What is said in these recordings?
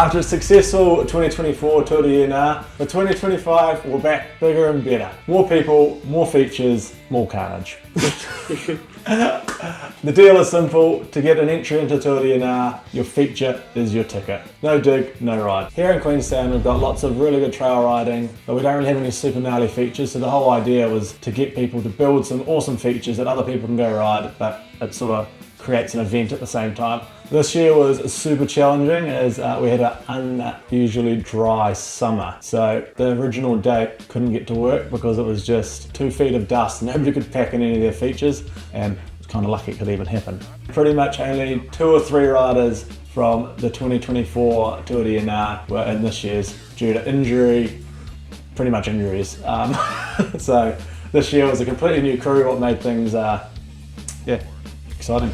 After a successful 2024 Tour de Una, the 2025 we're back bigger and better. More people, more features, more carnage. The deal is simple. To get an entry into Tour de Una, your feature is your ticket. No dig, no ride. Here in Queenstown we've got lots of really good trail riding, but we don't really have any super gnarly features, so the whole idea was to get people to build some awesome features that other people can go ride, but it sort of creates an event at the same time. This year was super challenging as we had an unusually dry summer. So the original date couldn't get to work because it was just 2 feet of dust. Nobody could pack in any of their features, and it was kind of lucky it could even happen. Pretty much only 2 or 3 riders from the 2024 Tour de Una were in this year's due to injury, pretty much injuries. So this year was a completely new crew, what made things exciting.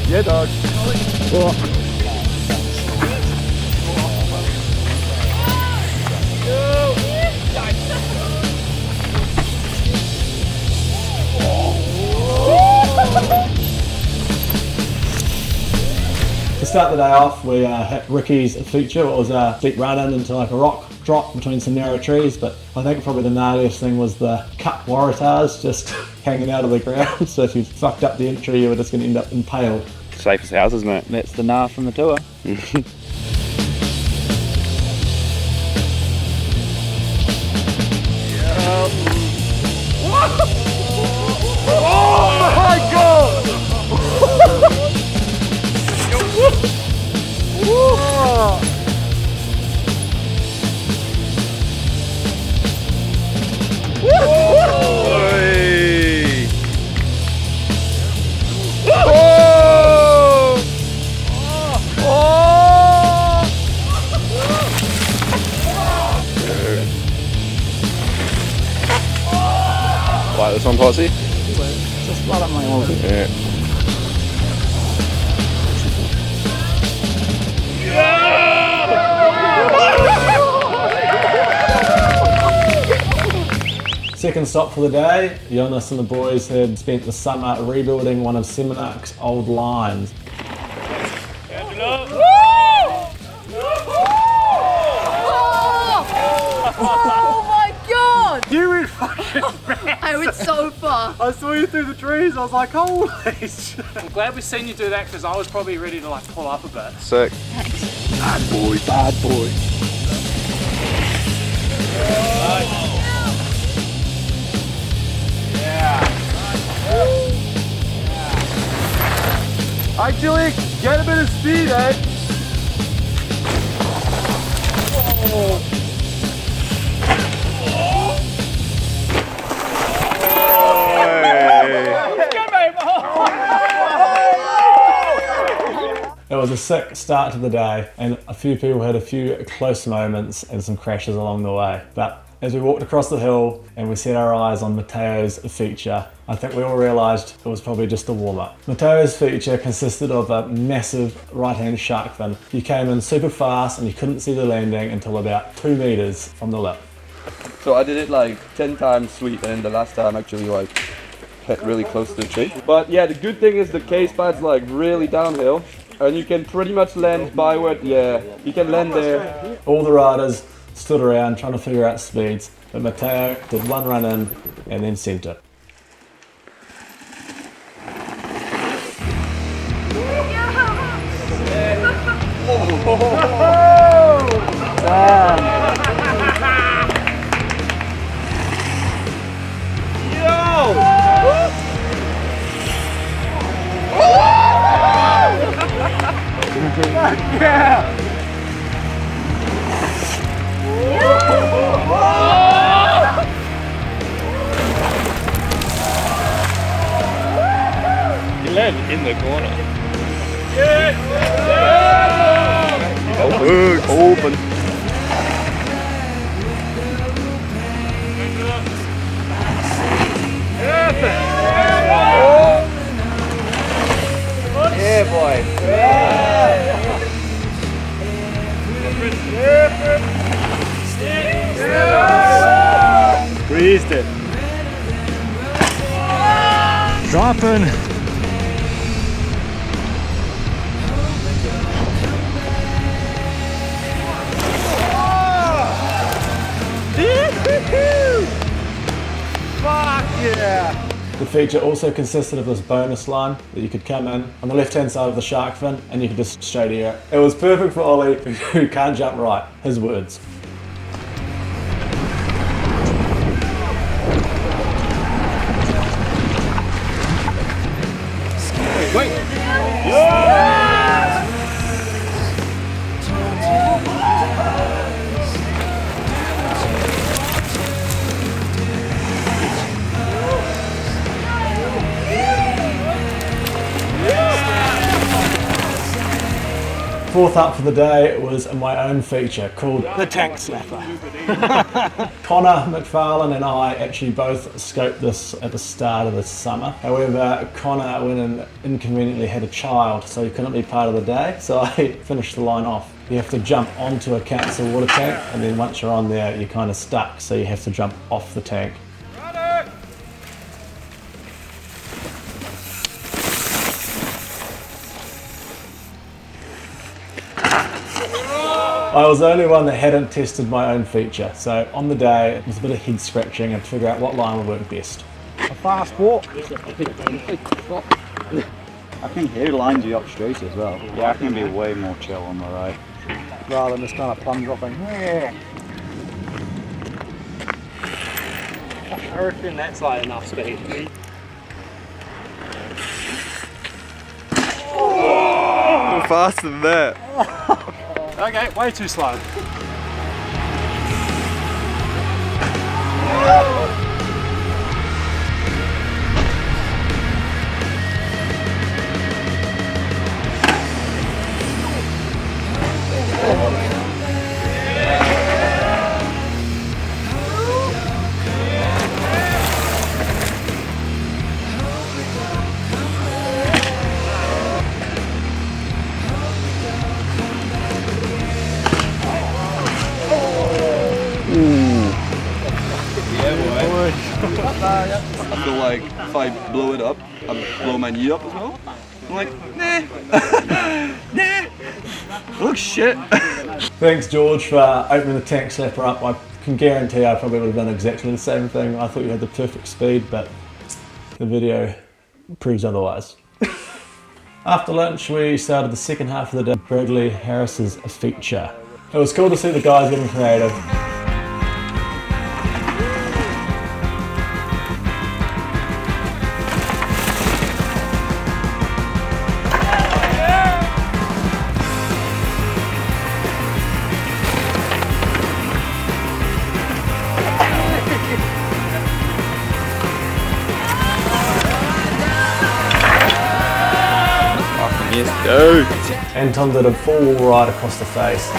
Yeah, dog. To start the day off, we hit Ricky's feature. It was a deep run in into like a rock drop between some narrow trees, but I think probably the gnarliest thing was the cut waratahs just hanging out of the ground. So if you fucked up the entry, you were just going to end up impaled. Safe as houses, mate. That's the gnar from the tour. Oh my god! Like this one, Potsy? Just blood up my own. Yeah. Second stop for the day, Jonas and the boys had spent the summer rebuilding one of Seminark's old lines. Oh my god! You went fucking mad. I went so far. I saw you through the trees, I was like, holy shit. I'm glad we've seen you do that because I was probably ready to like pull up a bit. Sick. Bad boy, bad boy. Actually, get a bit of speed, eh? It was a sick start to the day, and a few people had a few close moments and some crashes along the way. But as we walked across the hill and we set our eyes on Matteo's feature, I think we all realised it was probably just a warm-up. Matteo's feature consisted of a massive right-hand shark fin. You came in super fast and you couldn't see the landing until about 2 meters from the lip. So I did it like 10 times sweet, and the last time actually like hit really close to the tree. But yeah, the good thing is the case pad's like really downhill, and you can pretty much land byward. Yeah, you can land there. All the riders stood around trying to figure out speeds, but Matteo did one run in and then sent it. Yeah! You land in the corner. Open. Yeah, boy. Yeah, Squeezed it. Dropping. Fuck yeah! The feature also consisted of this bonus line that you could come in on the left hand side of the shark fin and you could just straight air it. It was perfect for Ollie who can't jump right, his words. Fourth up for the day was my own feature called the Tank Slapper. Connor McFarlane and I actually both scoped this at the start of the summer. However, Connor went and inconveniently had a child, so he couldn't be part of the day, so I finished the line off. You have to jump onto a council water tank, and then once you're on there, you're kind of stuck, so you have to jump off the tank. I was the only one that hadn't tested my own feature, so on the day it was a bit of head scratching and to figure out what line would work best. A fast walk. I think he lines you up straight as well. Yeah, I can be way more chill on the right. Rather than just kind of plum dropping. I reckon that's like enough speed. Go faster than that. Okay, way too slow. I feel like if I blow it up, I'd blow my knee up as well. I'm like, nah. Nah. It looks shit. Thanks George for opening the Tank Slapper up. I can guarantee I probably would have done exactly the same thing. I thought you had the perfect speed, but the video proves otherwise. After lunch we started the second half of the day, Bradley Harris's feature. It was cool to see the guys getting creative. Dude. Anton did a full ride across the face.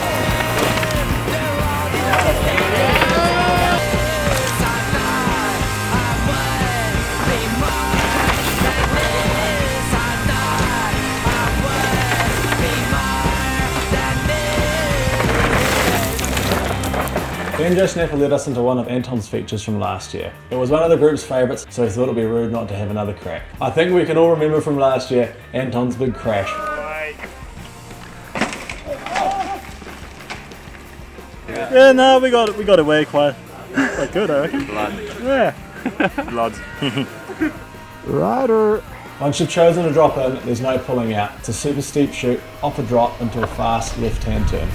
Benjo Snapper led us into one of Anton's features from last year. It was one of the group's favourites, so he thought it'd be rude not to have another crack. I think we can all remember from last year, Anton's big crash. Yeah, no, we got away quite good, I reckon. Blood. Yeah. Blood. Rider. Once you've chosen to drop in, there's no pulling out. It's a super steep shoot, off a drop into a fast left-hand turn.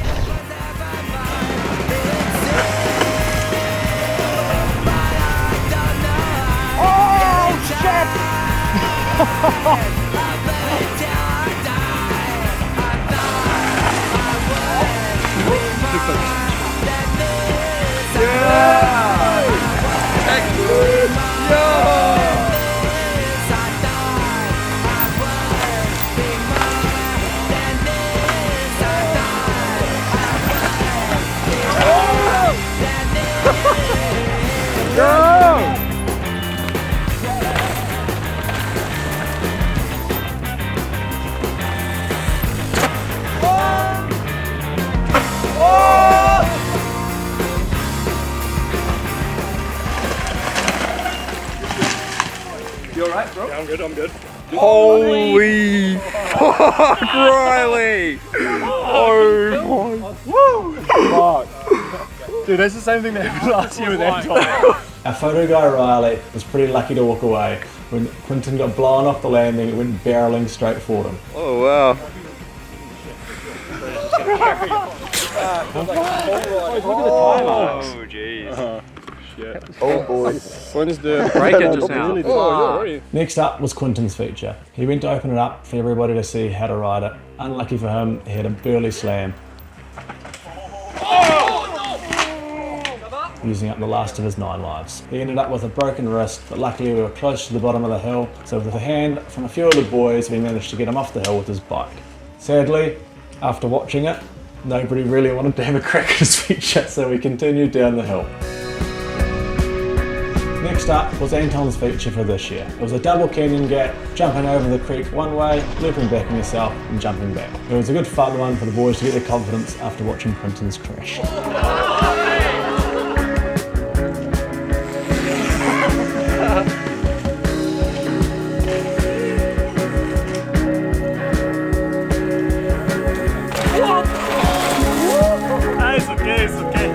alright, bro? Yeah, I'm good, I'm good. Holy fuck, Riley! Oh Fuck. Dude, that's the same thing that happened last year with Anton. Our photo guy Riley was pretty lucky to walk away. When Quinton got blown off the landing, it went barreling straight for him. Oh wow. Oh jeez. Oh boy. When's the Break it just now. Next up was Quinton's feature. He went to open it up for everybody to see how to ride it. Unlucky for him, he had a burly slam. Using up the last of his 9 lives. He ended up with a broken wrist, but luckily we were close to the bottom of the hill, so with a hand from a few of the boys, we managed to get him off the hill with his bike. Sadly, after watching it, nobody really wanted to have a crack at his feature, so we continued down the hill. Next up was Anton's feature for this year. It was a double canyon gap, jumping over the creek one way, looping back on yourself and jumping back. It was a good fun one for the boys to get their confidence after watching Quinton's crash. It's okay.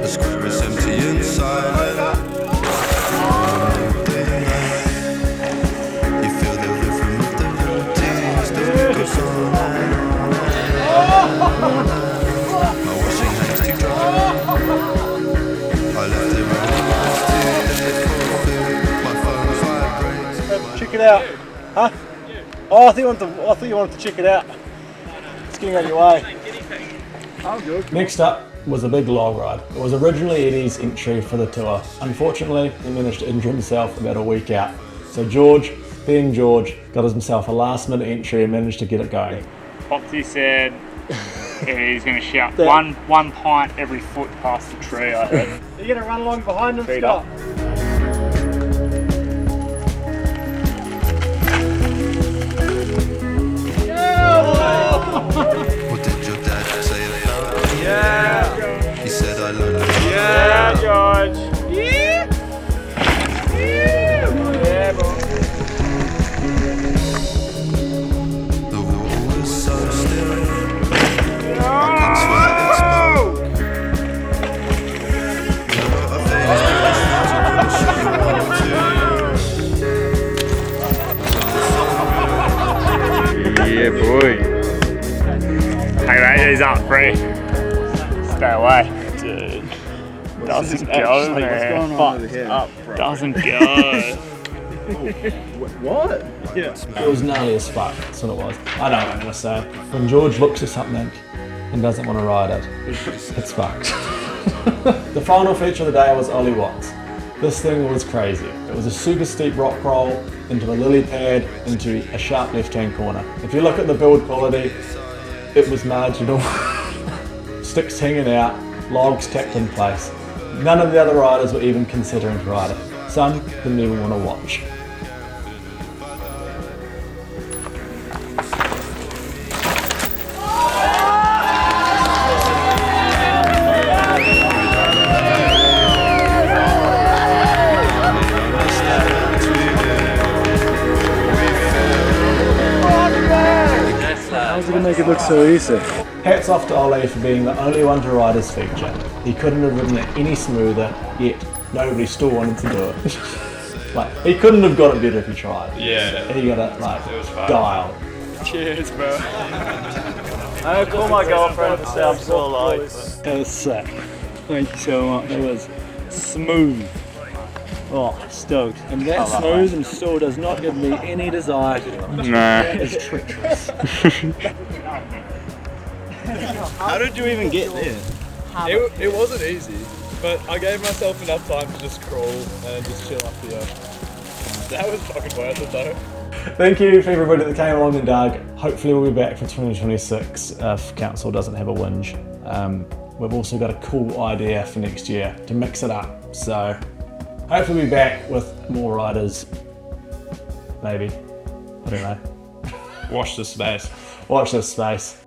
The square is empty inside. You feel the rhythm of the routines that goes on and on. My washing hands too dry. I left it running my phone vibrates. Check it out. Huh? Oh, I thought you wanted to check it out. It's getting out of your way. Next up was a big log ride. It was originally Eddie's entry for the tour. Unfortunately, he managed to injure himself about a week out. So George, being George, got himself a last minute entry and managed to get it going. Foxy said he's going to shout one pint every foot past the tree, I heard. Are you going to run along behind him, Feet Scott? What did your dad say about me? Yeah! He said I love you. Yeah, George! Yeah! Yeah, boy. The water was so still. I could swear it spoke. Yeah boy. Hey mate, he's up free. Stay away. Dude. Doesn't go, man. Up, doesn't go. What? Yeah. It was gnarly as fuck, that's what it was. I don't know what I'm gonna say. When George looks at something and doesn't want to ride it, it's fucked. The final feature of the day was Ollie Watts. This thing was crazy. It was a super steep rock roll into a lily pad into a sharp left-hand corner. If you look at the build quality, it was marginal. Sticks hanging out, logs tacked in place. None of the other riders were even considering to ride it. Some didn't even want to watch. How's it gonna make it look so easy? Hats off to Ollie for being the only one to ride his feature. He couldn't have ridden it any smoother, yet nobody still wanted to do it. Like, he couldn't have got it better if he tried. Yeah. He got it, like, dialed. Cheers, bro. I call my girlfriend to say I'm so light. That was sick. Thank you so much. It was smooth. Oh, stoked. And that smooth and still does not give me any desire to. Nah. It's treacherous. How did you even get there? It wasn't easy, but I gave myself enough time to just crawl and just chill up here. That was fucking worth it though. Thank you for everybody that came along and dug. Hopefully we'll be back for 2026 if Council doesn't have a whinge. We've also got a cool idea for next year to mix it up. So hopefully we'll be back with more riders. Maybe. I don't know. Watch this space. Watch this space.